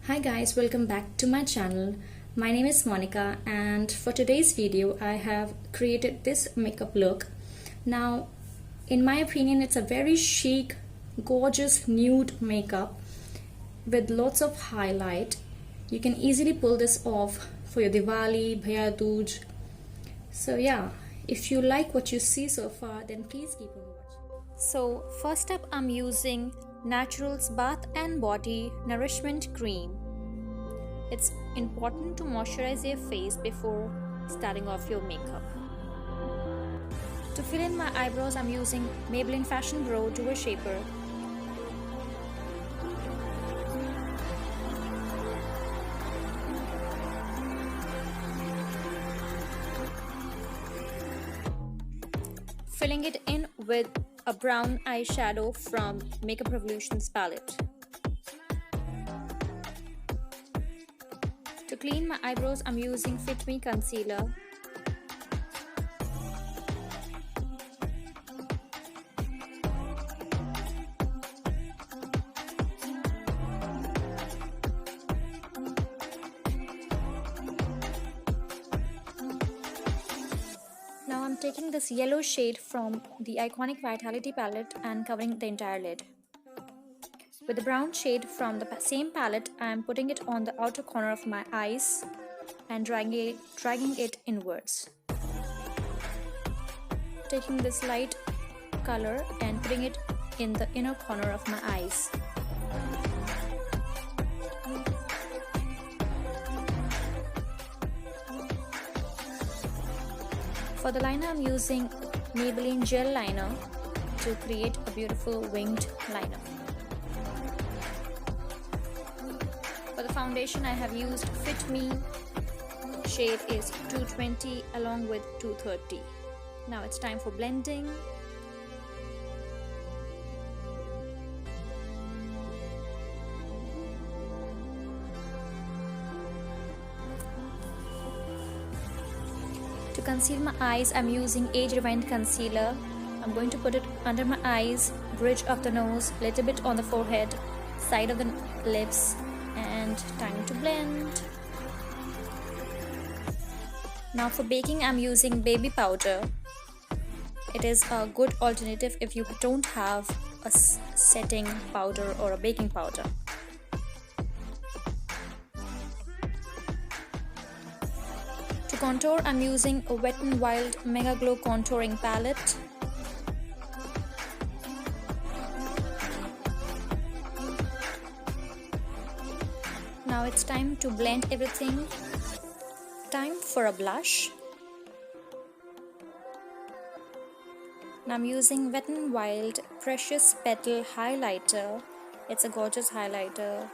Hi guys, welcome back to my channel. My name is Monika and for today's video I have created this makeup look. Now in my opinion it's a very chic, gorgeous nude makeup with lots of highlight. You can easily pull this off for your Diwali, Bhaiya Dooj. So yeah, if you like what you see so far then please keep on watching. So first up I'm using Naturals Bath and Body Nourishment Cream. It's important to moisturize your face before starting off your makeup. To fill in my eyebrows, I'm using Maybelline Fashion Brow Duo Shaper. Filling it in with a brown eyeshadow from Makeup Revolution's palette. To clean my eyebrows, I'm using Fit Me Concealer. Now I'm taking this yellow shade from the iconic Vitality palette and covering the entire lid. With the brown shade from the same palette, I am putting it on the outer corner of my eyes and dragging it inwards. Taking this light color and putting it in the inner corner of my eyes. For the liner, I'm using Maybelline Gel Liner to create a beautiful winged liner. For the foundation, I have used Fit Me. Shade is 220 along with 230. Now it's time for blending. To conceal my eyes, I'm using Age Rewind Concealer. I'm going to put it under my eyes, bridge of the nose, little bit on the forehead, side of the lips, and time to blend. Now for baking, I'm using baby powder. It is a good alternative if you don't have a setting powder or a baking powder. To contour, I'm using a Wet n Wild Mega Glow contouring palette. Now it's time to blend everything. Time for a blush. Now I'm using Wet n Wild Precious Petal highlighter. It's a gorgeous highlighter.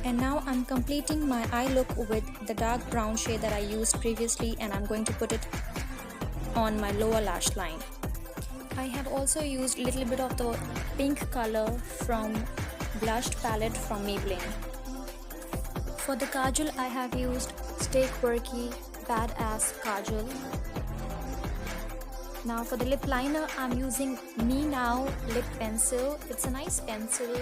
And now I'm completing my eye look with the dark brown shade that I used previously, and I'm going to put it on my lower lash line. I have also used a little bit of the pink color from blushed palette from Maybelline. For the kajal, I have used Stay Quirky Badass Kajal. Now for the lip liner, I'm using Me Now lip pencil. It's a nice pencil.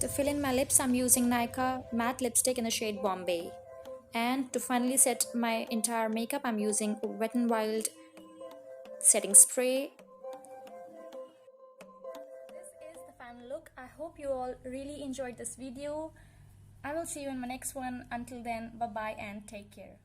To fill in my lips, I'm using Nika matte lipstick in the shade Bombay. And to finally set my entire makeup, I'm using Wet n Wild setting spray. This is the final look. I hope you all really enjoyed this video. I will see you in my next one. Until then, bye bye and take care.